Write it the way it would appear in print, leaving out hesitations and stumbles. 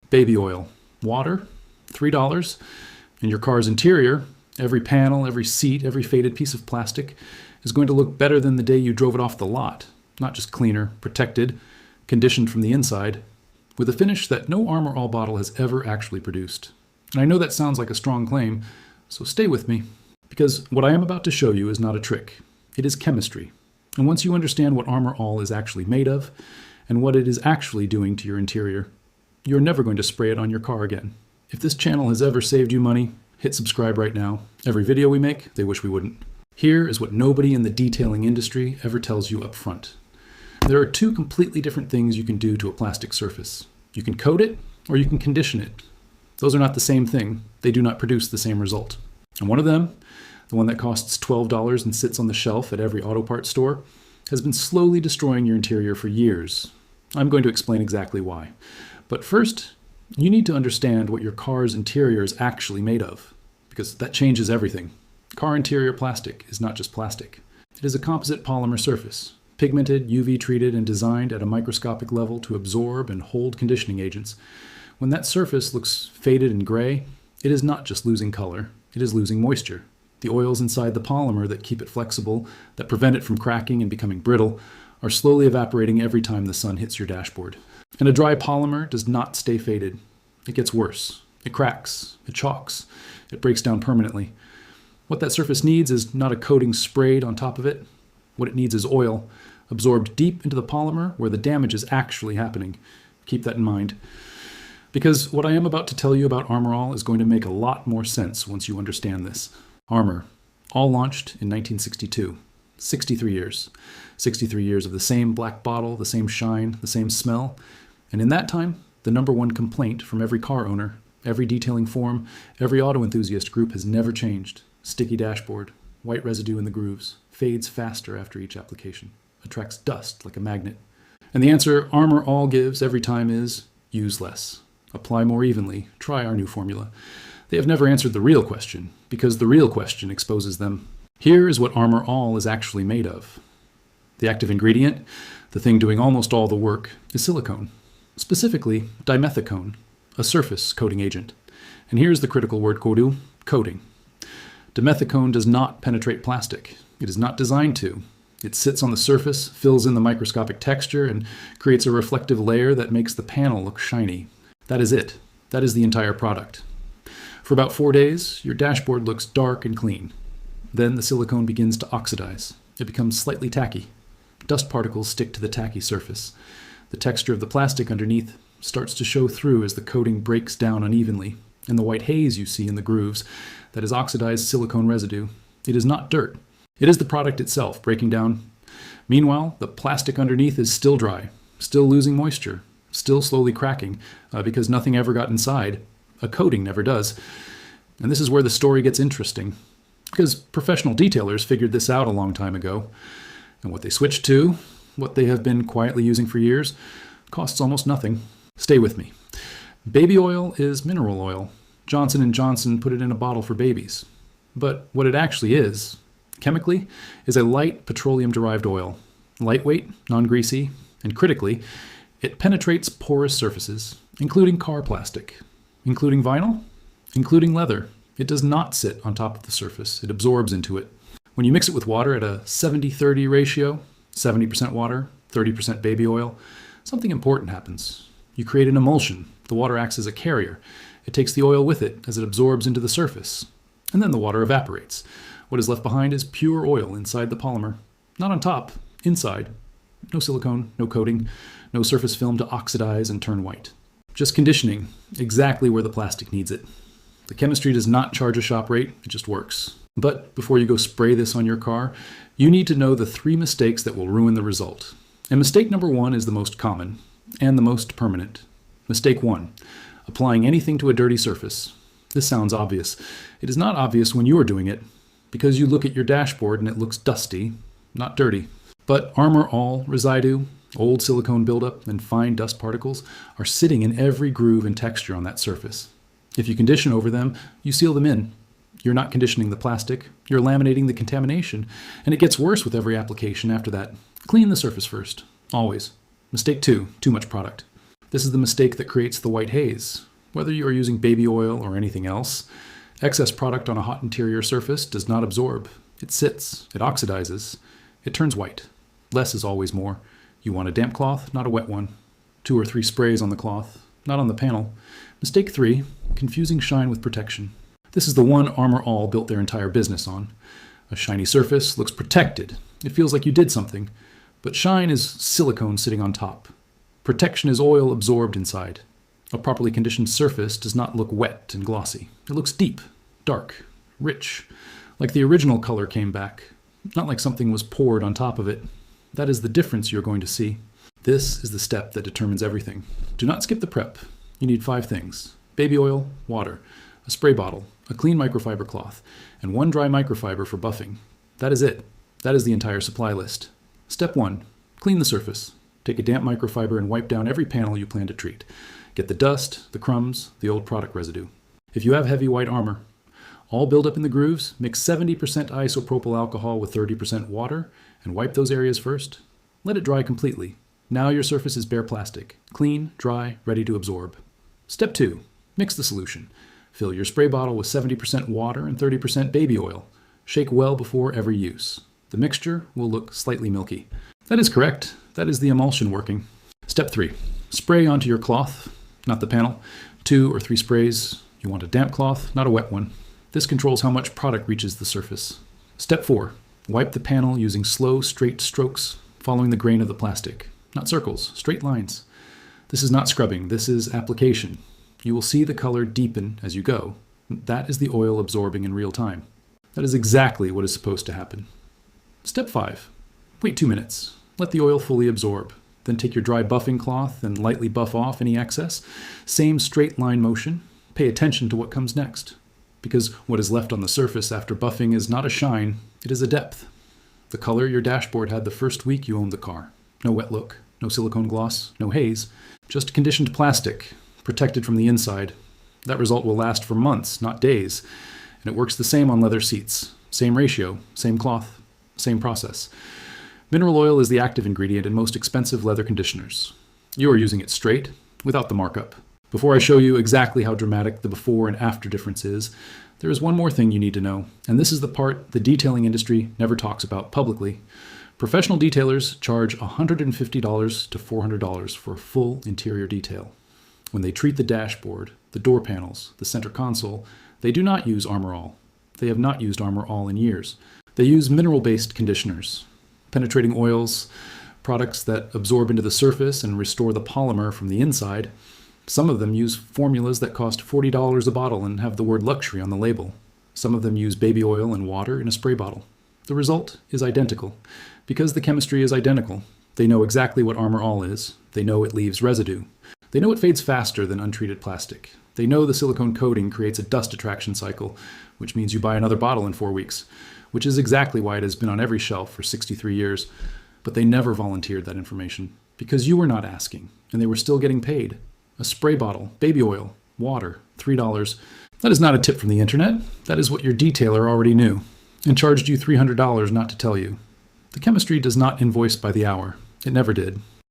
Baby oil, water, $3, and your car's interior, every panel, every seat, every faded piece of plastic, is going to look better than the day you drove it off the lot. Not just cleaner, protected, conditioned from the inside, with a finish that no Armor All bottle has ever actually produced. And I know that sounds like a strong claim, so stay with me, because what I am about to show you is not a trick. It is chemistry. And once you understand what Armor All is actually made of, and what it is actually doing to your interior, you're never going to spray it on your car again. If this channel has ever saved you money, hit subscribe right now. Every video we make, they wish we wouldn't. Here is what nobody in the detailing industry ever tells you up front. There are two completely different things you can do to a plastic surface. You can coat it, or you can condition it. Those are not the same thing. They do not produce the same result. And one of them, the one that costs $12 and sits on the shelf at every auto parts store, has been slowly destroying your interior for years. I'm going to explain exactly why. But first, you need to understand what your car's interior is actually made of, because that changes everything. Car interior plastic is not just plastic. It is a composite polymer surface, pigmented, UV treated, and designed at a microscopic level to absorb and hold conditioning agents. When that surface looks faded and gray, it is not just losing color, it is losing moisture. The oils inside the polymer that keep it flexible, that prevent it from cracking and becoming brittle, are slowly evaporating every time the sun hits your dashboard. And a dry polymer does not stay faded. It gets worse. It cracks. It chalks. It breaks down permanently. What that surface needs is not a coating sprayed on top of it. What it needs is oil, absorbed deep into the polymer where the damage is actually happening. Keep that in mind. Because what I am about to tell you about Armor All is going to make a lot more sense once you understand this. Armor, all launched in 1962. 63 years. 63 years of the same black bottle, the same shine, the same smell. And in that time, the #1 complaint from every car owner, every detailing forum, every auto enthusiast group has never changed. Sticky dashboard, white residue in the grooves, fades faster after each application, attracts dust like a magnet. And the answer Armor All gives every time is, use less. Apply more evenly. Try our new formula. They have never answered the real question, because the real question exposes them. Here is what Armor All is actually made of. The active ingredient, the thing doing almost all the work, is silicone. Specifically, dimethicone, a surface coating agent. And here's the critical word kodu, coating. Dimethicone does not penetrate plastic. It is not designed to. It sits on the surface, fills in the microscopic texture, and creates a reflective layer that makes the panel look shiny. That is it. That is the entire product. For about 4 days, your dashboard looks dark and clean. Then the silicone begins to oxidize. It becomes slightly tacky. Dust particles stick to the tacky surface. The texture of the plastic underneath starts to show through as the coating breaks down unevenly, and the white haze you see in the grooves, that is oxidized silicone residue. It is not dirt. It is the product itself breaking down. Meanwhile, the plastic underneath is still dry, still losing moisture, still slowly cracking, because nothing ever got inside. A coating never does. And this is where the story gets interesting, because professional detailers figured this out a long time ago. And what they switched to, what they have been quietly using for years, costs almost nothing. Stay with me. Baby oil is mineral oil. Johnson & Johnson put it in a bottle for babies. But what it actually is, chemically, is a light petroleum-derived oil. Lightweight, non-greasy, and critically, it penetrates porous surfaces, including car plastic, including vinyl, including leather. It does not sit on top of the surface. It absorbs into it. When you mix it with water at a 70-30 ratio, 70% water, 30% baby oil, something important happens. You create an emulsion. The water acts as a carrier. It takes the oil with it as it absorbs into the surface. And then the water evaporates. What is left behind is pure oil inside the polymer. Not on top, inside. No silicone, no coating, no surface film to oxidize and turn white. Just conditioning, exactly where the plastic needs it. The chemistry does not charge a shop rate, it just works. But before you go spray this on your car, you need to know the 3 mistakes that will ruin the result. And mistake number 1 is the most common and the most permanent. Mistake 1, applying anything to a dirty surface. This sounds obvious. It is not obvious when you are doing it, because you look at your dashboard and it looks dusty, not dirty. But Armor All residue, old silicone buildup, and fine dust particles are sitting in every groove and texture on that surface. If you condition over them, you seal them in. You're not conditioning the plastic, you're laminating the contamination, and it gets worse with every application after that. Clean the surface first, always. Mistake 2, too much product. This is the mistake that creates the white haze. Whether you are using baby oil or anything else, excess product on a hot interior surface does not absorb. It sits, it oxidizes, it turns white. Less is always more. You want a damp cloth, not a wet one. 2 or 3 sprays on the cloth, not on the panel. Mistake 3, confusing shine with protection. This is the one Armor All built their entire business on. A shiny surface looks protected. It feels like you did something. But shine is silicone sitting on top. Protection is oil absorbed inside. A properly conditioned surface does not look wet and glossy. It looks deep, dark, rich, like the original color came back, not like something was poured on top of it. That is the difference you're going to see. This is the step that determines everything. Do not skip the prep. You need 5 things: baby oil, water, a spray bottle, a clean microfiber cloth, and 1 dry microfiber for buffing. That is it. That is the entire supply list. Step 1. Clean the surface. Take a damp microfiber and wipe down every panel you plan to treat. Get the dust, the crumbs, the old product residue. If you have heavy white armor, all build up in the grooves, mix 70% isopropyl alcohol with 30% water, and wipe those areas first. Let it dry completely. Now your surface is bare plastic, clean, dry, ready to absorb. Step 2. Mix the solution. Fill your spray bottle with 70% water and 30% baby oil. Shake well before every use. The mixture will look slightly milky. That is correct. That is the emulsion working. Step 3. Spray onto your cloth, not the panel. 2 or 3 sprays. You want a damp cloth, not a wet one. This controls how much product reaches the surface. Step 4. Wipe the panel using slow, straight strokes, following the grain of the plastic. Not circles, straight lines. This is not scrubbing, this is application. You will see the color deepen as you go. That is the oil absorbing in real time. That is exactly what is supposed to happen. Step 5. Wait 2 minutes. Let the oil fully absorb. Then take your dry buffing cloth and lightly buff off any excess. Same straight line motion. Pay attention to what comes next. Because what is left on the surface after buffing is not a shine, it is a depth. The color your dashboard had the first week you owned the car. No wet look, no silicone gloss, no haze. Just conditioned plastic, protected from the inside. That result will last for months, not days. And it works the same on leather seats. Same ratio, same cloth, same process. Mineral oil is the active ingredient in most expensive leather conditioners. You are using it straight, without the markup. Before I show you exactly how dramatic the before and after difference is, there is one more thing you need to know, and this is the part the detailing industry never talks about publicly. Professional detailers charge $150 to $400 for a full interior detail. When they treat the dashboard, the door panels, the center console, they do not use Armor All. They have not used Armor All in years. They use mineral-based conditioners, penetrating oils, products that absorb into the surface and restore the polymer from the inside. Some of them use formulas that cost $40 a bottle and have the word luxury on the label. Some of them use baby oil and water in a spray bottle. The result is identical. Because the chemistry is identical, they know exactly what Armor All is. They know it leaves residue. They know it fades faster than untreated plastic. They know the silicone coating creates a dust attraction cycle, which means you buy another bottle in 4 weeks, which is exactly why it has been on every shelf for 63 years. But they never volunteered that information because you were not asking, and they were still getting paid. A spray bottle, baby oil, water, $3. That is not a tip from the internet. That is what your detailer already knew and charged you $300 not to tell you. The chemistry does not invoice by the hour. It never did.